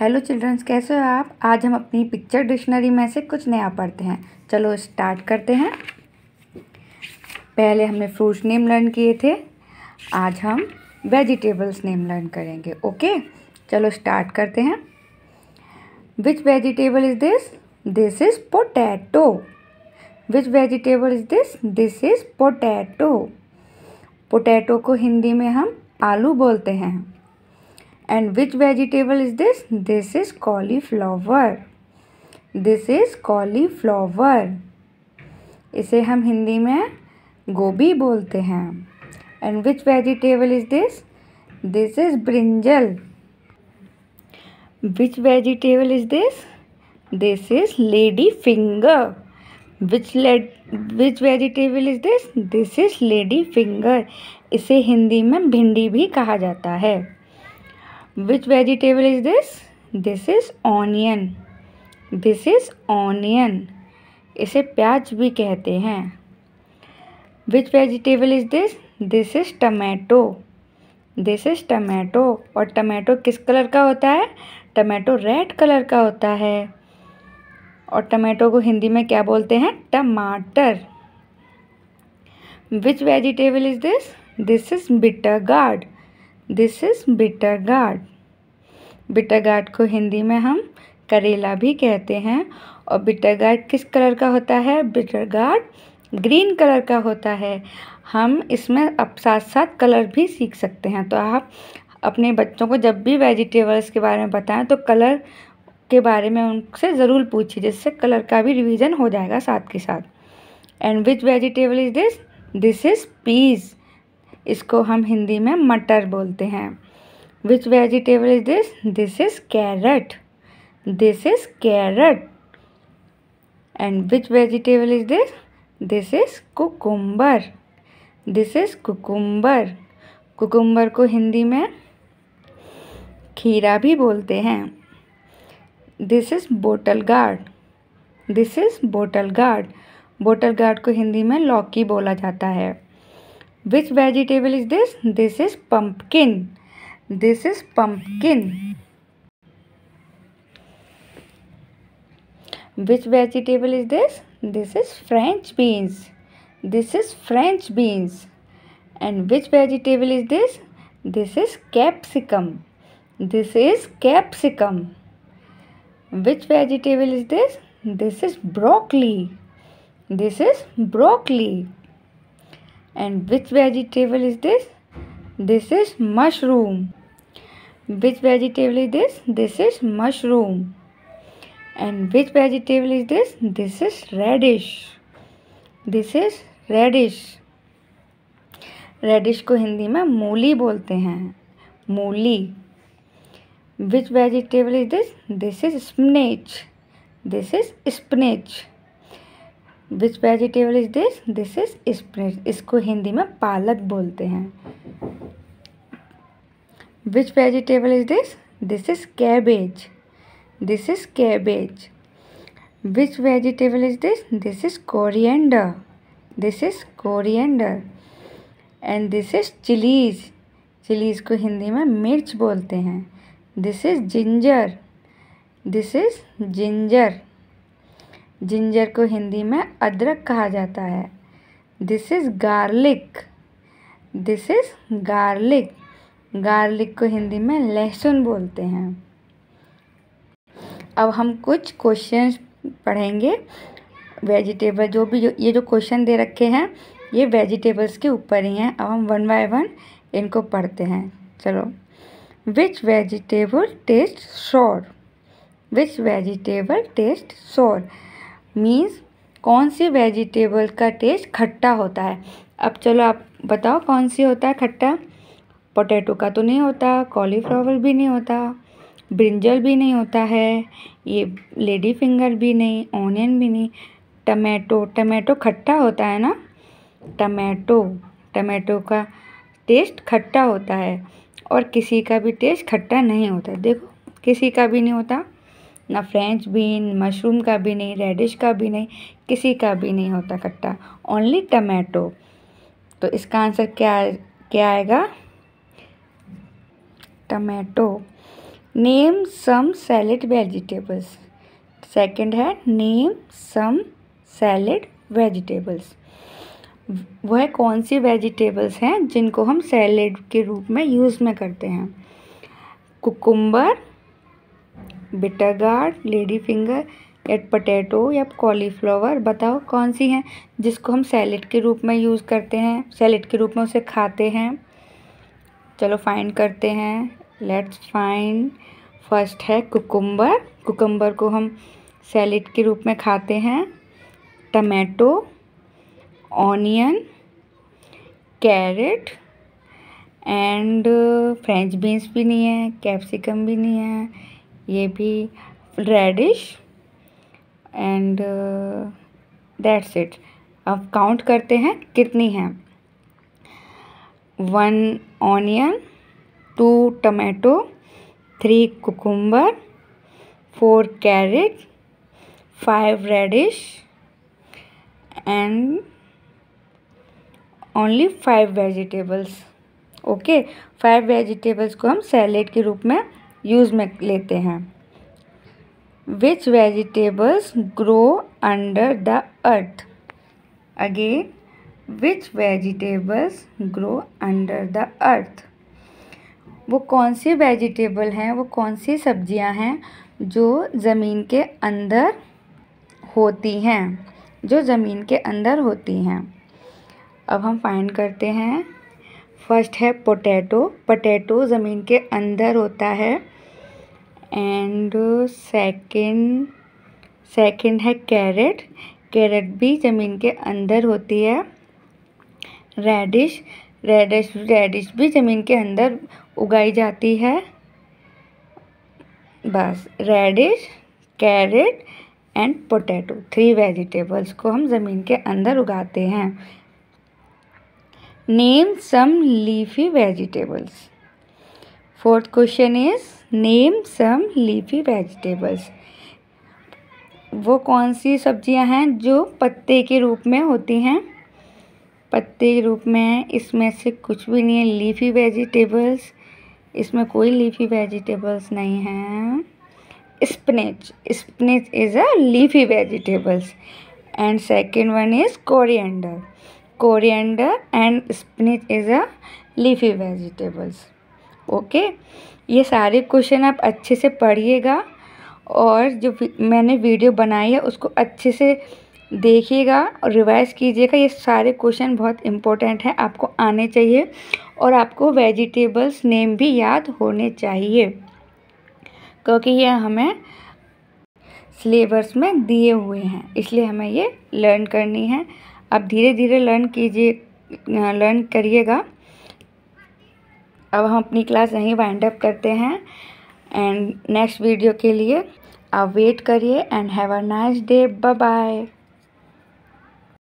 Hello children's, कैसे हो आप। आज हम अपनी पिक्चर डिक्शनरी में से कुछ नया पढ़ते हैं। चलो स्टार्ट करते हैं। पहले हमने फ्रूट्स नेम लर्न किए थे, आज हम वेजिटेबल्स नेम लर्न करेंगे। ओके, चलो स्टार्ट करते हैं। Which vegetable is this? This is potato. Which vegetable is this? This is potato. Potato को हिंदी में हम आलू बोलते हैं। And which vegetable is this? This is cauliflower. This is cauliflower. इसे हम हिंदी में गोभी बोलते हैं। And which vegetable is this? This is brinjal. Which vegetable is this? This is lady finger. Which vegetable is this? This is lady finger. इसे हिंदी में भिंडी भी कहा जाता है। Which vegetable is this? This is onion. This is onion. इसे प्याज भी कहते हैं। Which vegetable is this? This is tomato. This is tomato. और टमाटो किस कलर का होता है? टमाटो रेड कलर का होता है। और टमाटो को हिंदी में क्या बोलते हैं? टमाटर। Which vegetable is this? This is bitter gourd. This is bitter gourd. Bitter gourd को हिंदी में हम करेला भी कहते हैं। और बिटर गार्ड किस कलर का होता है? बिटर गार्ड ग्रीन कलर का होता है। हम इसमें अब साथ साथ कलर भी सीख सकते हैं। तो आप अपने बच्चों को जब भी वेजिटेबल्स के बारे में बताएं तो कलर के बारे में उनसे ज़रूर पूछिए, जिससे कलर का भी रिवीजन हो जाएगा साथ के साथ। And which vegetable is this? This is peas. इसको हम हिंदी में मटर बोलते हैं। Which vegetable is this? This is carrot. This is carrot. And which vegetable is this? This is cucumber. This is cucumber. Cucumber को हिंदी में खीरा भी बोलते हैं। This is bottle gourd. This is bottle gourd. Bottle gourd को हिंदी में लौकी बोला जाता है। Which vegetable is this? This is pumpkin. This is pumpkin. Which vegetable is this? This is French beans. This is French beans. And which vegetable is this? This is capsicum. This is capsicum. Which vegetable is this? This is broccoli. This is broccoli. And which vegetable is this? This is mushroom. Which vegetable is this? This is mushroom. And which vegetable is this? This is radish. This is radish. Radish को हिंदी में मूली बोलते हैं। मूली। Which vegetable is this? This is spinach. This is spinach. Which vegetable is this? This is spinach. इसको हिंदी में पालक बोलते हैं। Which vegetable is this? This is cabbage. This is cabbage. Which vegetable is this? This is coriander. This is coriander. And this is chilies. Chilies को हिंदी में मिर्च बोलते हैं। This is ginger. This is ginger. Ginger को हिंदी में अदरक कहा जाता है। This is garlic. This is garlic. Garlic को हिंदी में लहसुन बोलते हैं। अब हम कुछ क्वेश्चंस पढ़ेंगे। वेजिटेबल ये जो क्वेश्चन दे रखे हैं ये वेजिटेबल्स के ऊपर ही हैं। अब हम वन बाय वन इनको पढ़ते हैं। चलो। विच वेजिटेबल टेस्ट सोर? विच वेजिटेबल टेस्ट सोर मीन्स कौन सी वेजिटेबल का टेस्ट खट्टा होता है। अब चलो आप बताओ कौन सी होता है खट्टा? पोटैटो का तो नहीं होता, कॉलीफ्लावर भी नहीं होता, ब्रिंजल भी नहीं होता है, ये लेडी फिंगर भी नहीं, ऑनियन भी नहीं। टमाटो खट्टा होता है ना। टमाटो का टेस्ट खट्टा होता है। और किसी का भी टेस्ट खट्टा नहीं होता। देखो, किसी का भी नहीं होता, ना फ्रेंच बीन, मशरूम का भी नहीं, रेडिश का भी नहीं, किसी का भी नहीं होता खट्टा, ओनली टमाटो। तो इसका आंसर क्या आएगा? Tomato. Name some salad vegetables. Second है नेम सम सैलेड वेजिटेबल्स। वह कौन सी वेजिटेबल्स हैं जिनको हम सैलेड के रूप में यूज़ में करते हैं? Cucumber, bitter gourd, lady finger या पोटैटो या कॉलीफ्लावर। बताओ कौन सी हैं जिसको हम सैलेड के रूप में यूज़ करते हैं, सैलेड के रूप में उसे खाते हैं। चलो फाइंड करते हैं, लेट्स फाइंड। फर्स्ट है कुकुम्बर। कुकुम्बर को हम सैलेड के रूप में खाते हैं। Tomato, onion, carrot and French beans भी नहीं है, कैप्सिकम भी नहीं है, ये भी रेडिश एंड दैट्स इट। अब काउंट करते हैं कितनी हैं। 1 onion, 2 tomato, 3 cucumber, 4 carrot, 5 radish and only 5 vegetables. Okay, 5 vegetables को हम सैलेड के रूप में यूज़ में लेते हैं। Which vegetables grow under the earth? Again, which vegetables grow under the earth? वो कौन सी वेजिटेबल हैं, वो कौन सी सब्जियां हैं जो ज़मीन के अंदर होती हैं, जो ज़मीन के अंदर होती हैं। अब हम फाइंड करते हैं। फर्स्ट है पोटैटो। पोटैटो ज़मीन के अंदर होता है। एंड सेकंड है कैरेट। कैरेट भी ज़मीन के अंदर होती है। रेडिश भी ज़मीन के अंदर उगाई जाती है। बस radish, carrot and potato, 3 vegetables को हम ज़मीन के अंदर उगाते हैं। Name some leafy vegetables. Fourth question is name some leafy vegetables. वो कौन सी सब्जियां हैं जो पत्ते के रूप में होती हैं? पत्ते के रूप में इसमें से कुछ भी नहीं है। लीफी वेजिटेबल्स, इसमें कोई लीफी वेजिटेबल्स नहीं हैं। Spinach is a leafy vegetables and second one is coriander and spinach is a leafy vegetables. Okay, ये सारे क्वेश्चन आप अच्छे से पढ़िएगा और जो मैंने वीडियो बनाई है उसको अच्छे से देखिएगा और रिवाइज कीजिएगा। ये सारे क्वेश्चन बहुत इम्पोर्टेंट हैं, आपको आने चाहिए और आपको वेजिटेबल्स नेम भी याद होने चाहिए क्योंकि ये हमें सिलेबस में दिए हुए हैं, इसलिए हमें ये लर्न करनी है। आप धीरे धीरे लर्न करिएगा। अब हम अपनी क्लास यहीं वाइंड अप करते हैं एंड नेक्स्ट वीडियो के लिए आप वेट करिए and have a nice day. Bye bye.